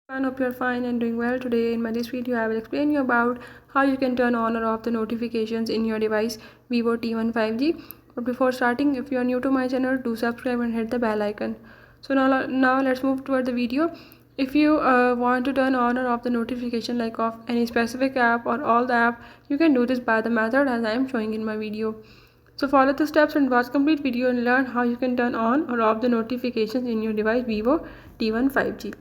I hope you're fine and doing well. Today in this video I will explain you about how you can turn on or off the notifications in your device Vivo T1 5G. But before starting, if you are new to my channel, do subscribe and hit the bell icon. So now let's move toward the video. If you want to turn on or off the notification like of any specific app or all the app, you can do this by the method as I am showing in my video. So follow the steps and watch complete video and learn how you can turn on or off the notifications in your device Vivo T1 5G.